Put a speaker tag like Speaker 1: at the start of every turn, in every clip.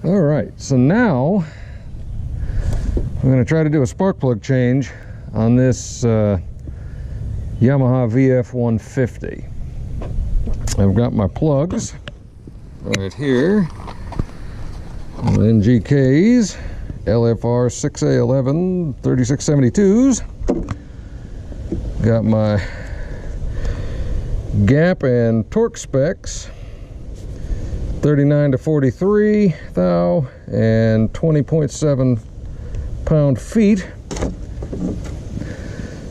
Speaker 1: All right, so now I'm going to try to do a spark plug change on this Yamaha VF150. I've got my plugs right here, NGKs, LFR 6A11 3672s. Got my gap and torque specs, 39 to 43 thou and 20.7 pound-feet.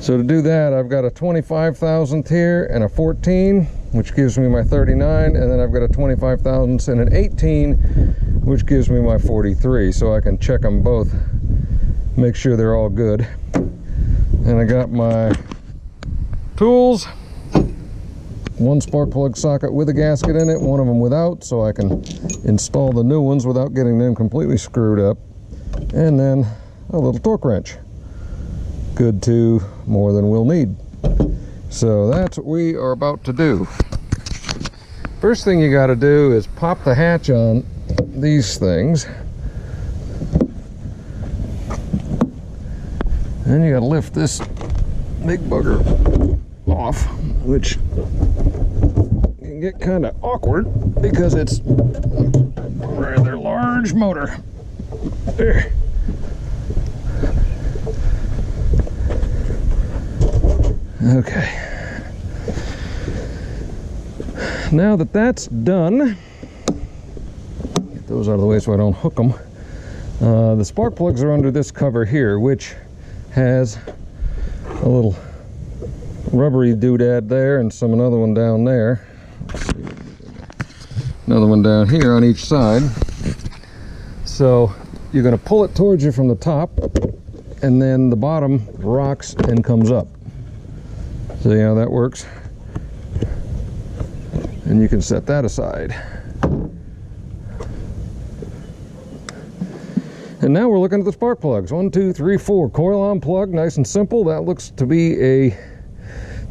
Speaker 1: So to do that, I've got a 25 thousandth here and a 14, which gives me my 39, and then I've got a 25 thousandths and an 18, which gives me my 43. So I can check them both, make sure they're all good. And I got my tools, one spark plug socket with a gasket in it, one of them without, so I can install the new ones without getting them completely screwed up. And then a little torque wrench. Good to more than we'll need. So that's what we are about to do. First thing you got to do is pop the hatch on these things. Then you got to lift this big bugger off, which can get kind of awkward because it's a rather large motor. There. Okay. Now that that's done, get those out of the way so I don't hook them. The spark plugs are under this cover here, which has a little rubbery doodad there and another one down there. Another one down here on each side. So you're going to pull it towards you from the top, and then the bottom rocks and comes up. So you know how that works. And you can set that aside. And now we're looking at the spark plugs. 1, 2, 3, 4. Coil on plug, nice and simple. That looks to be a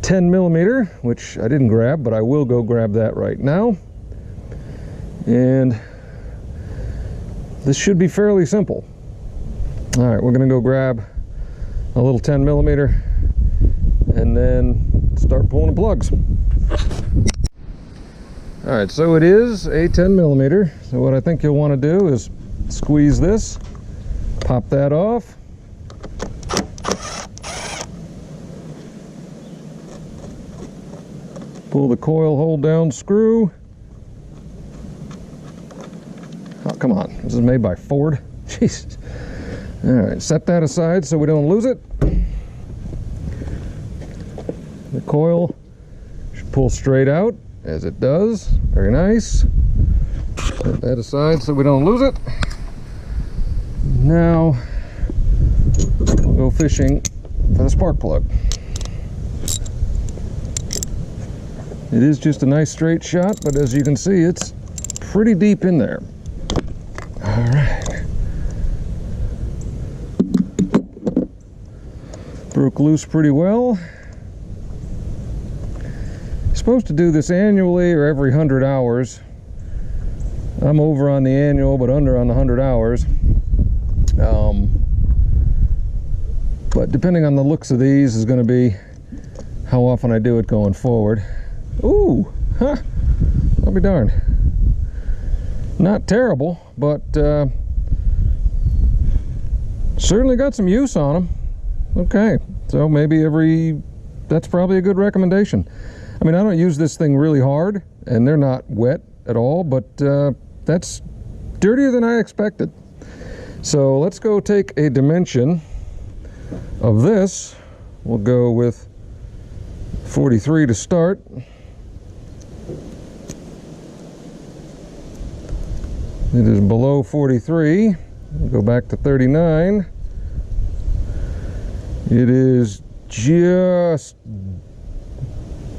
Speaker 1: 10 millimeter, which I didn't grab, but I will go grab that right now. And this should be fairly simple. All right, we're gonna go grab a little 10 millimeter and then start pulling the plugs. All right, so it is a 10 millimeter. So what I think you'll want to do is squeeze this, pop that off, pull the coil hold down screw. Oh, come on, this is made by Ford. Jesus. All right, set that aside so we don't lose it. The coil should pull straight out, as it does. Very nice. Set that aside so we don't lose it. Now we'll go fishing for the spark plug. It is just a nice straight shot, but as you can see, it's pretty deep in there. All right. Broke loose pretty well. Supposed to do this annually or every 100 hours. I'm over on the annual but under on the 100 hours. But depending on the looks of these is going to be how often I do it going forward. Ooh, huh, I'll be darned. Not terrible, but certainly got some use on them. Okay, so maybe that's probably a good recommendation. I mean, I don't use this thing really hard, and they're not wet at all, but that's dirtier than I expected. So let's go take a dimension of this. We'll go with 43 to start. It is below 43. We'll go back to 39. It is just,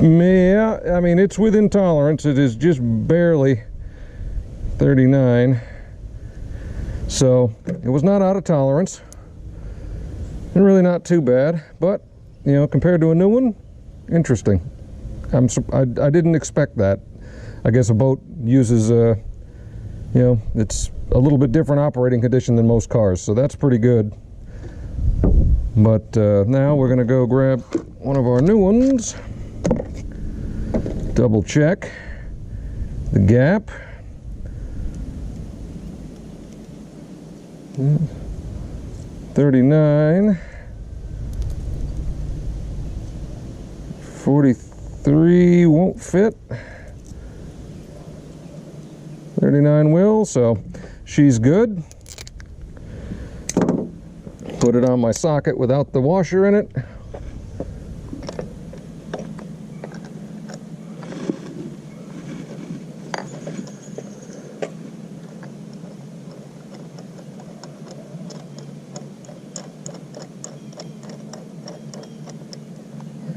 Speaker 1: yeah, I mean, it's within tolerance. It is just barely 39. So it was not out of tolerance. And really not too bad, but you know, compared to a new one, interesting. I didn't expect that. I guess a boat uses you know, it's a little bit different operating condition than most cars, so that's pretty good. But now we're going to go grab one of our new ones, double check the gap. 39, 43 won't fit, 39 will, so she's good. Put it on my socket without the washer in it.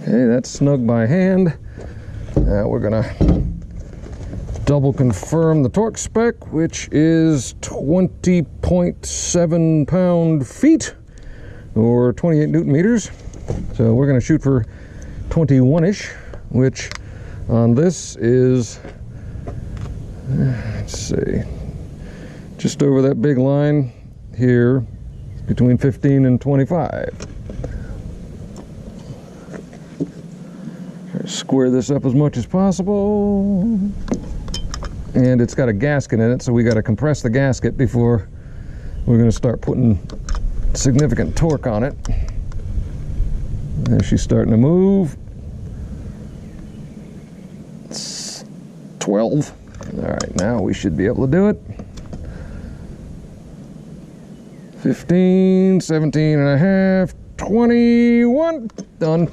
Speaker 1: Okay, that's snug by hand. Now we're gonna double confirm the torque spec, which is 20.7 pound-feet or 28 Newton meters. So we're gonna shoot for 21-ish, which on this is, let's see, just over that big line here, between 15 and 25. Square this up as much as possible, and it's got a gasket in it, so we got to compress the gasket before we're going to start putting significant torque on it. There, she's starting to move. It's 12. All right, now we should be able to do it. 15, 17 and a half, 21, done.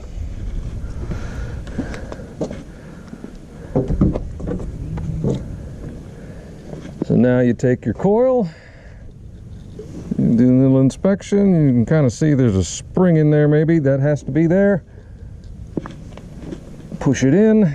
Speaker 1: So now you take your coil, you do a little inspection, you can kind of see there's a spring in there maybe, that has to be there. Push it in.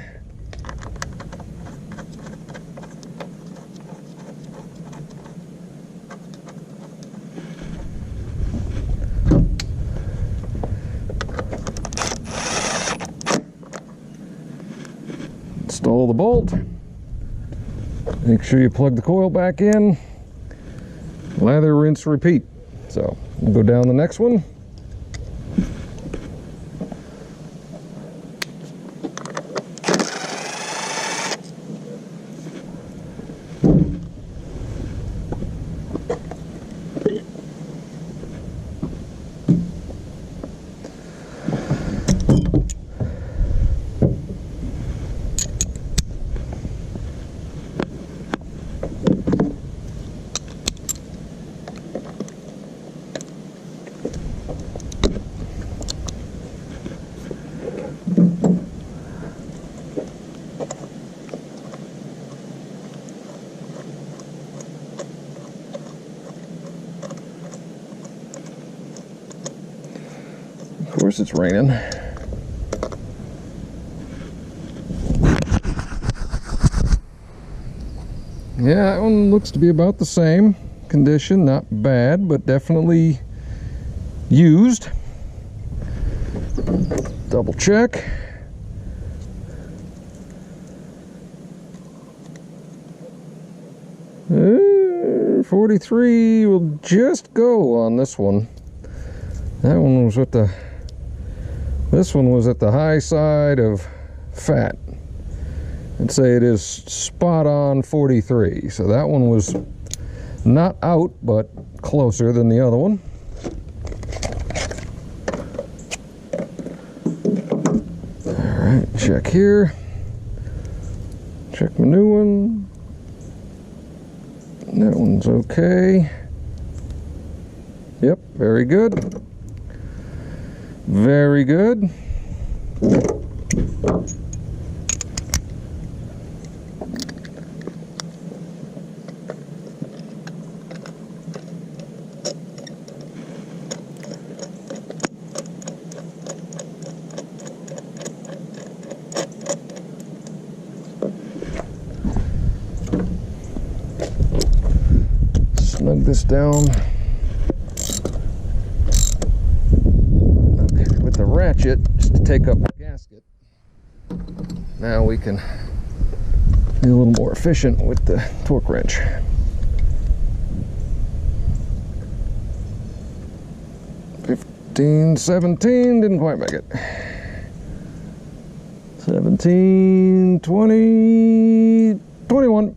Speaker 1: Install the bolt. Make sure you plug the coil back in. Lather, rinse, repeat. So we'll go down the next one. Of course it's raining. Yeah, that one looks to be about the same condition. Not bad, but definitely used. Double check. Uh, 43 will just go on this one. That one was this one was at the high side of fat. I'd say it is spot on 43. So that one was not out, but closer than the other one. All right, check here. Check my new one. That one's okay. Yep, very good. Very good. Snug this down. With the ratchet, just to take up the gasket. Now we can be a little more efficient with the torque wrench. 15, 17, didn't quite make it. 17, 20, 21.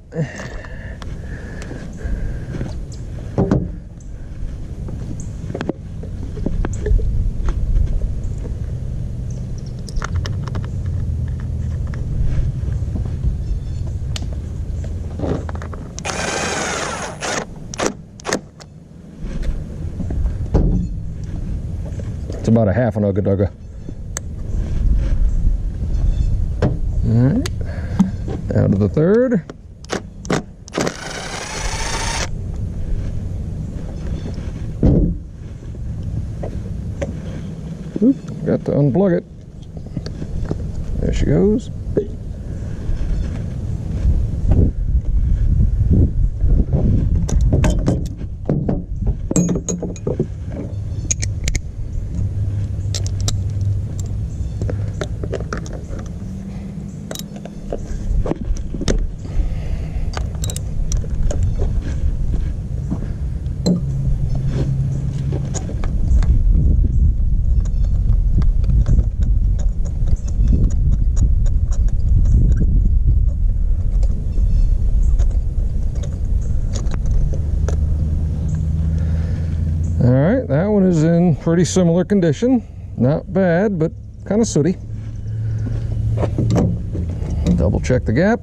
Speaker 1: It's about a half an ugga dugga. All right, down to the third. Oop, got to unplug it. There she goes. Alright, that one is in pretty similar condition. Not bad, but kind of sooty. Double check the gap.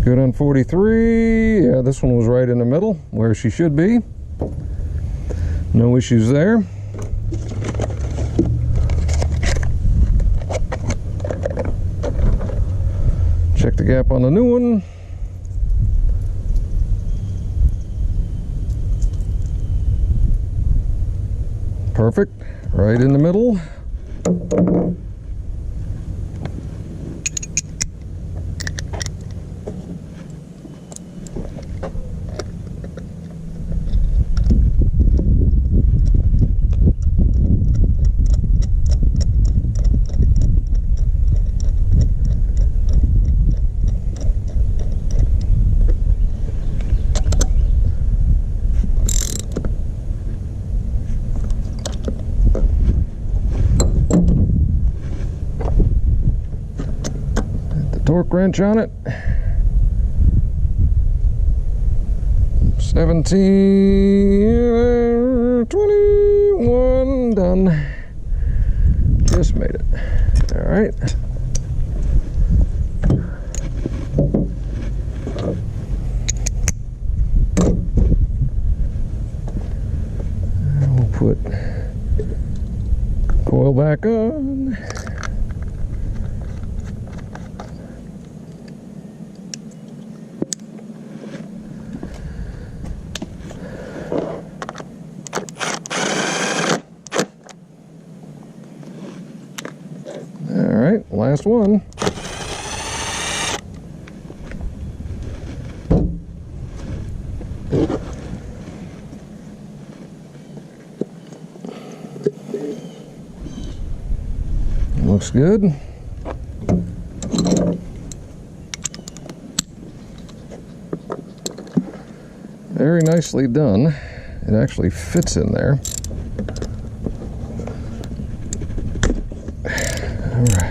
Speaker 1: Good on 43. Yeah, this one was right in the middle, where she should be. No issues there. Check the gap on the new one. Perfect, right in the middle. Torque wrench on it. 17, 21, done. Just made it. All right. We'll put coil back on. Last one. Looks good. Very nicely done. It actually fits in there. All right.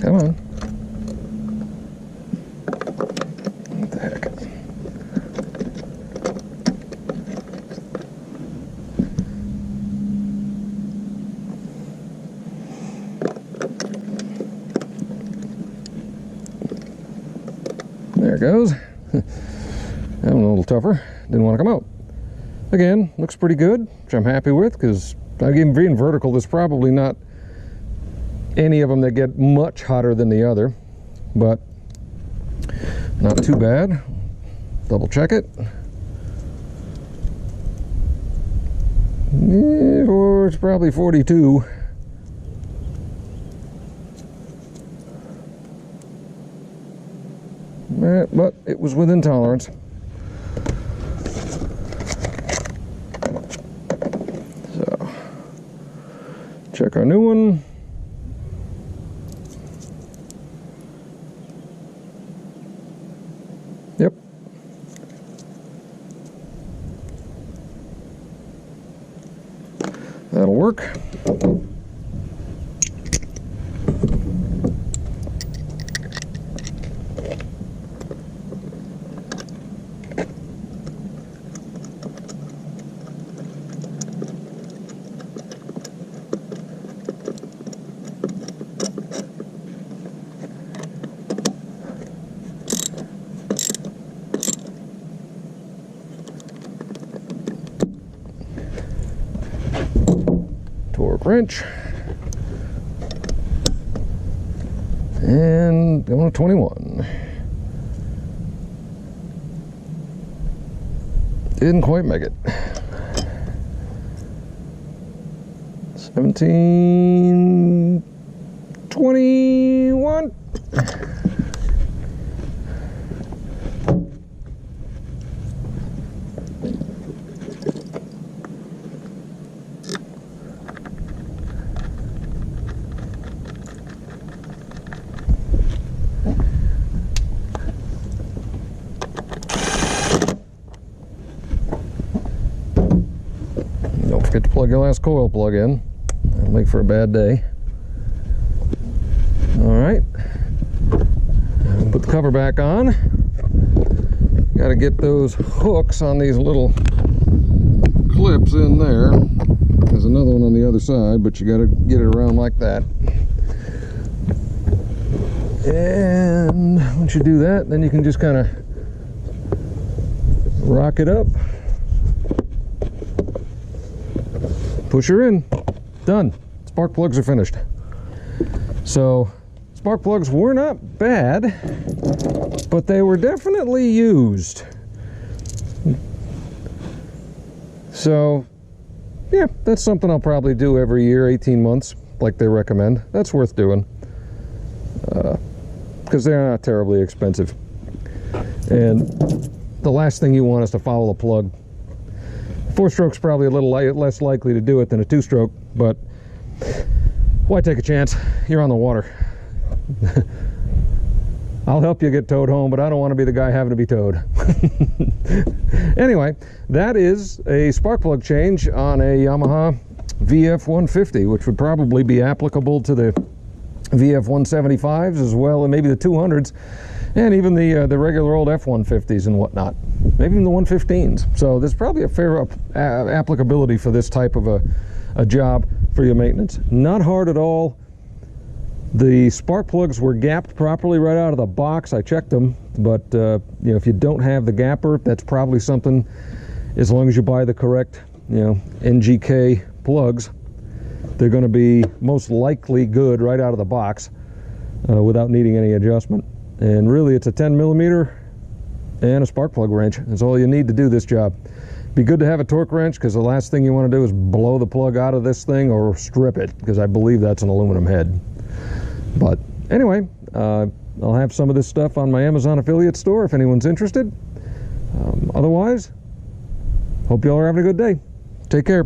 Speaker 1: Come on. What the heck? There it goes. That one a little tougher. Didn't want to come out. Again, looks pretty good, which I'm happy with, because again, being vertical, there's probably not any of them that get much hotter than the other, but not too bad. Double check it. Yeah, or it's probably 42. But it was within tolerance. So, check our new one. Yep. That'll work. Torque wrench, and going to 21. Didn't quite make it. 17, 21. Don't forget to plug your last coil plug in. That'll make for a bad day. All right, put the cover back on. Got to get those hooks on these little clips in there. There's another one on the other side, but you got to get it around like that. And once you do that, then you can just kind of rock it up. Push her in. Done. Spark plugs are finished. So spark plugs were not bad, but they were definitely used. So yeah, that's something I'll probably do every year, 18 months, like they recommend. That's worth doing, because they're not terribly expensive. And the last thing you want is to foul a plug. 4-stroke's probably a little less likely to do it than a 2-stroke, but why take a chance? You're on the water. I'll help you get towed home, but I don't want to be the guy having to be towed. Anyway, that is a spark plug change on a Yamaha VF150, which would probably be applicable to the VF175s as well, and maybe the 200s, and even the regular old F150s and whatnot, maybe even the 115s. So there's probably a fair applicability for this type of a job for your maintenance. Not hard at all. The spark plugs were gapped properly right out of the box. I checked them, but you know, if you don't have the gapper, that's probably something, as long as you buy the correct, you know, NGK plugs, they're going to be most likely good right out of the box without needing any adjustment. And really, it's a 10mm and a spark plug wrench. That's all you need to do this job. Be good to have a torque wrench, because the last thing you want to do is blow the plug out of this thing or strip it, because I believe that's an aluminum head. But anyway, I'll have some of this stuff on my Amazon affiliate store if anyone's interested. Otherwise, hope you all are having a good day. Take care.